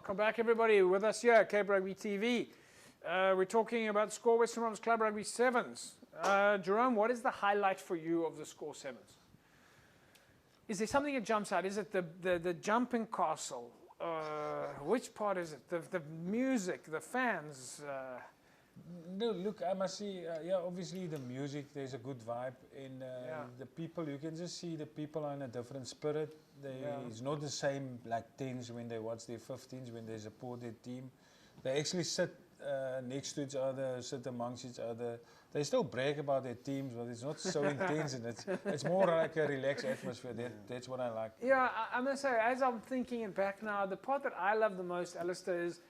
Welcome back, everybody, with us here at Cape Rugby TV. We're talking about Score Western Province Club Rugby Sevens. Jerome, what is the highlight for you of the Score Sevens? Is there something that jumps out? Is it the jumping castle? Which part is it? The music, the fans? No, look, I must say, yeah, obviously the music, there's a good vibe in the people. You can just see the people are in a different spirit. It's not the same like 10s when they watch their 15s, when they support their team. They actually sit next to each other, sit amongst each other. They still brag about their teams, but it's not so intense, and it's more like a relaxed atmosphere. That's what I like. Yeah, I must say, as I'm thinking it back now, the part that I love the most, Alistair, is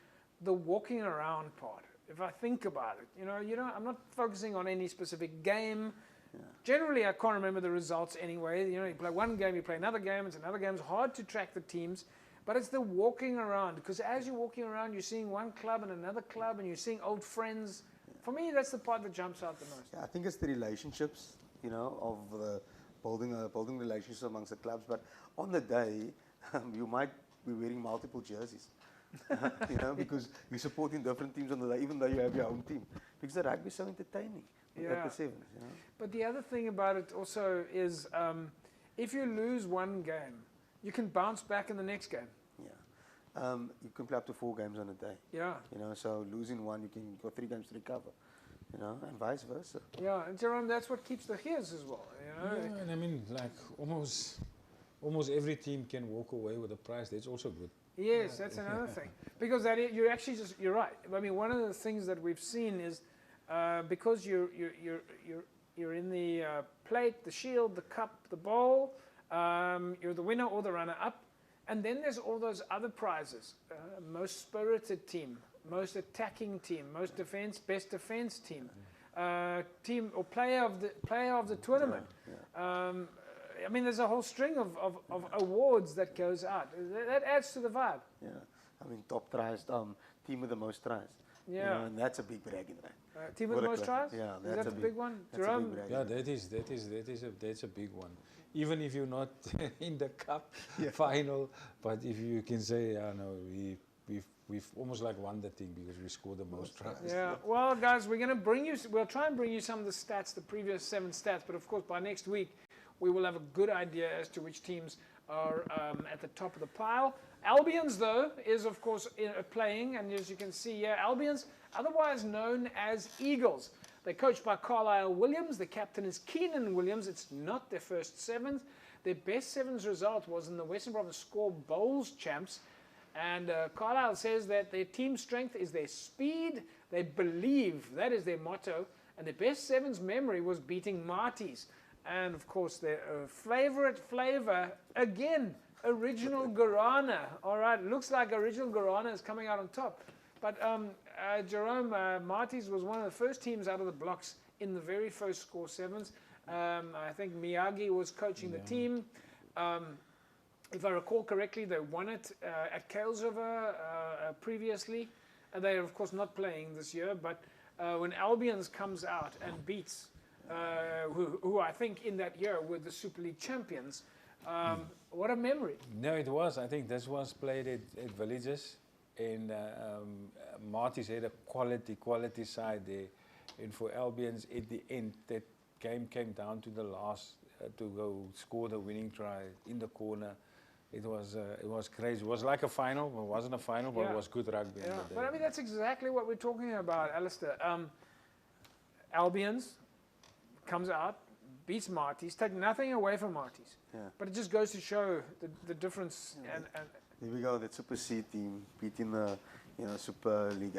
the walking around part. If I think about it, I'm not focusing on any specific game. Yeah. Generally, I can't remember the results anyway. You play one game, you play another game, it's another game. It's hard to track the teams, but it's the walking around, because as you're walking around, you're seeing one club and another club, and you're seeing old friends. Yeah. For me, that's the part that jumps out the most. Yeah, I think it's the relationships, of building relationships amongst the clubs. But on the day, you might be wearing multiple jerseys. Because you're supporting different teams on the day, even though you have your own team. Because the rugby is so entertaining at the Sevens. But the other thing about it also is, if you lose one game, you can bounce back in the next game. Yeah, you can play up to 4 games on a day. Yeah. So losing one, you can go 3 games to recover. And vice versa. Yeah, and Jerome, that's what keeps the gears as well. Yeah, and I mean, like almost every team can walk away with a prize. That's also good. Yes, that's another thing. Because you're actually you're right. I mean, one of the things that we've seen is because you're in the plate, the shield, the cup, the bowl, you're the winner or the runner-up, and then there's all those other prizes: most spirited team, most attacking team, most best defense team, team or player of the tournament. Yeah. I mean, there's a whole string of awards that goes out. That adds to the vibe. Yeah, I mean, top tries, team with the most tries. Yeah, and that's a big bragging right. Team with the most tries. Yeah, that's a big one. Jerome? Yeah, that's a big one. Even if you're not in the cup final, but if you can say, we've almost like won the thing because we scored the most tries. Yeah. Well, guys, we'll try and bring you some of the stats, the previous 7 stats, but of course by next week, we will have a good idea as to which teams are at the top of the pile. Albion's, though, is, of course, playing. And as you can see here, Albion's, otherwise known as Eagles. They're coached by Carlisle Williams. The captain is Keenan Williams. It's not their first Sevens. Their best Sevens result was in the Western Province Score Bowls Champs. And Carlisle says that their team strength is their speed. They believe. That is their motto. And their best Sevens memory was beating Marty's. And, of course, their favorite flavor, again, original guarana. All right, looks like original guarana is coming out on top. But, Jerome, Marty's was one of the first teams out of the blocks in the very first Score Sevens. I think Miyagi was coaching the team. If I recall correctly, they won it at Kailsriver previously. And they are, of course, not playing this year. But when Albion's comes out and beats... who I think in that year were the Super League champions. What a memory. No, it was. I think this was played at Villages, and Marty's had a quality side there. And for Albion's, at the end, that game came down to the last to go score the winning try in the corner. It was crazy. It was like a final. It wasn't a final, but it was good rugby. Yeah. But I mean, that's exactly what we're talking about, Alistair. Albion's comes out, beats Marty's, take nothing away from Marty's. Yeah. But it just goes to show the difference. Yeah. And here we go, the Super C team beating the Super League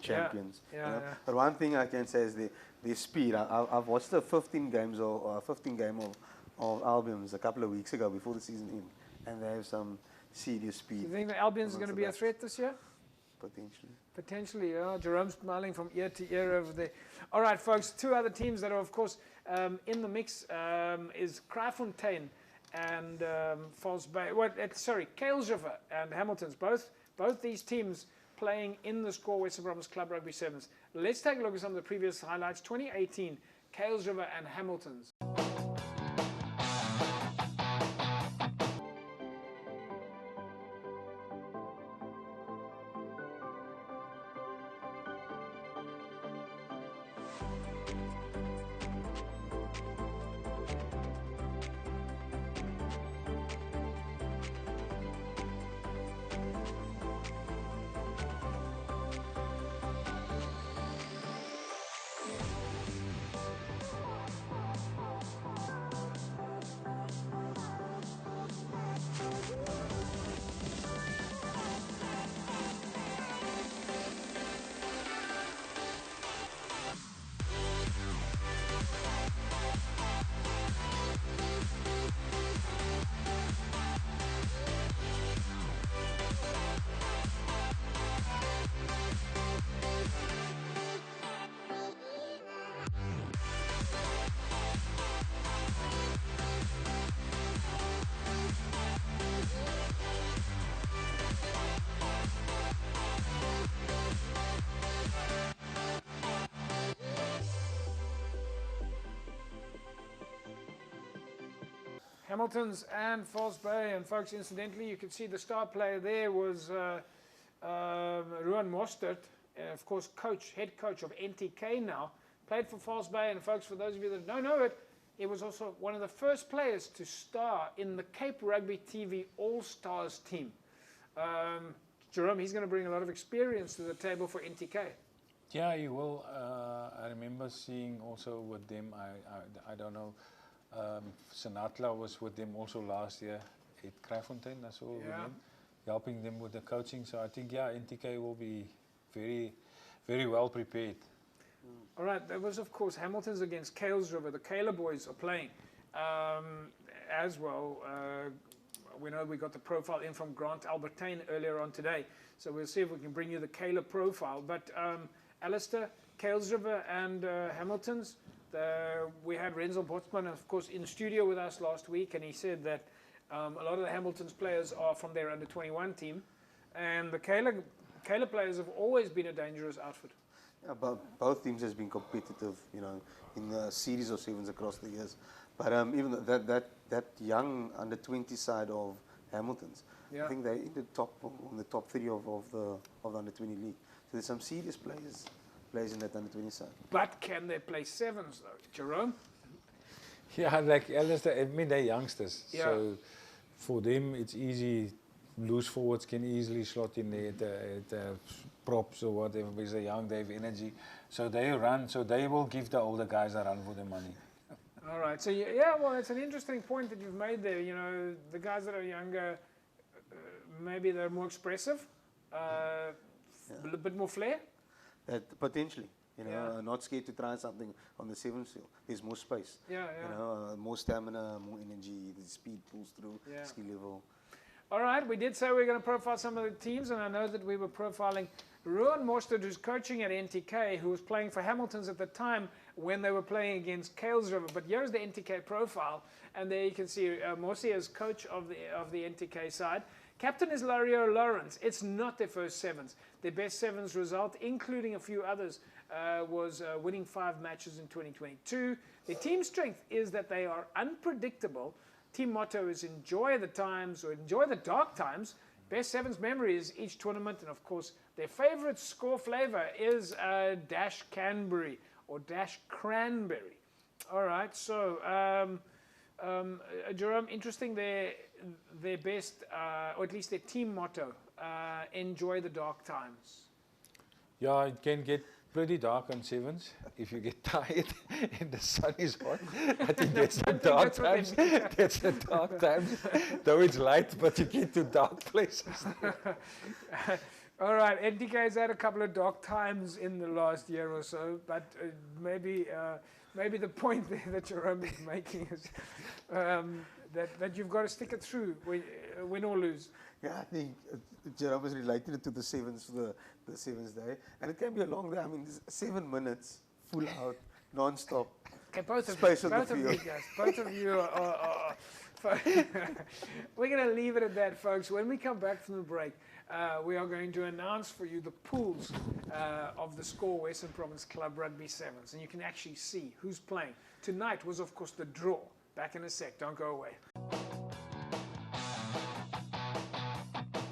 champions. Yeah. But one thing I can say is the speed. I've watched the 15 game of Albion's a couple of weeks ago before the season ended, and they have some serious speed. Do you think the Albion's is going to be a threat this year? Potentially. Potentially, yeah. Jerome's smiling from ear to ear over there. All right, folks, 2 other teams that are, of course, in the mix is Kraaifontein and False Bay. Kailsriver and Hamilton's. Both these teams playing in the Score Western Province Club Rugby Sevens. Let's take a look at some of the previous highlights. 2018, Kailsriver and Hamilton's. Hamilton's and False Bay, and folks, incidentally, you can see the star player there was Ruan Mostert, of course, head coach of NTK now, played for False Bay, and folks, for those of you that don't know it, he was also one of the first players to star in the Cape Rugby TV All-Stars team. Jerome, he's going to bring a lot of experience to the table for NTK. Yeah, he will. I remember seeing also with them, I don't know, Senatla was with them also last year at Kraaifontein, I saw with them, helping them with the coaching. So I think, yeah, NTK will be very, very well prepared. All right, there was, of course, Hamilton's against Kales River. The Kayla boys are playing as well. We know we got the profile in from Grant Albertine earlier on today, so we'll see if we can bring you the Kayla profile. But Alistair, Kales River and Hamilton's, we had Renzel Botsman, of course, in studio with us last week, and he said that a lot of the Hamilton's players are from their under-21 team, and the Kayla players have always been a dangerous outfit. Yeah, both teams has been competitive, you know, in the series of sevens across the years. But even that young under-20 side of Hamilton's, I think they're in the top, on the top 3 of the under-20 league. So there's some serious players in that under-20 side. But can they play sevens though, Jerome? Yeah, like Alistair, I mean, they're youngsters. Yeah. So for them, it's easy. Loose forwards can easily slot in there at the props or whatever, because they're young, they have energy. So they run, so they will give the older guys a run for the money. All right, so yeah, well, it's an interesting point that you've made there. You know, the guys that are younger, maybe they're more expressive, a bit more flair. Potentially, you know, not scared to try something on the seventh field. There's more space. Yeah, You know, more stamina, more energy, the speed pulls through, skill level. All right, we did say we were going to profile some of the teams, and I know that we were profiling Ruan Mostert, who's coaching at NTK, who was playing for Hamilton's at the time when they were playing against Kales River. But here's the NTK profile, and there you can see Mosi as coach of the NTK side. Captain is Lario Lawrence. It's not their first sevens. Their best sevens result, including a few others, was winning 5 matches in 2022. Their team strength is that they are unpredictable. Team motto is enjoy the times, or enjoy the dark times. Best sevens memory is each tournament, and of course their favorite score flavor is dash Canberry or dash cranberry. All right, so Jerome, interesting, their best, or at least their team motto, enjoy the dark times. Yeah, it can get pretty dark on sevens if you get tired and the sun is hot. I think that's the dark times. That's the dark times. Though it's light, but you get to dark places. All right, NTK has had a couple of dark times in the last year or so, but maybe the point there that Jerome is making is that you've got to stick it through, win or lose. Yeah, I think Jerome has related it to the sevens, the sevens day, and it can be a long day. I mean, 7 minutes, full out, non-stop. Okay, both of you guys, both of you are we're going to leave it at that, folks. When we come back from the break, we are going to announce for you the pools of the Score Western Province Club Rugby Sevens, and you can actually see who's playing. Tonight was, of course, the draw. Back in a sec. Don't go away.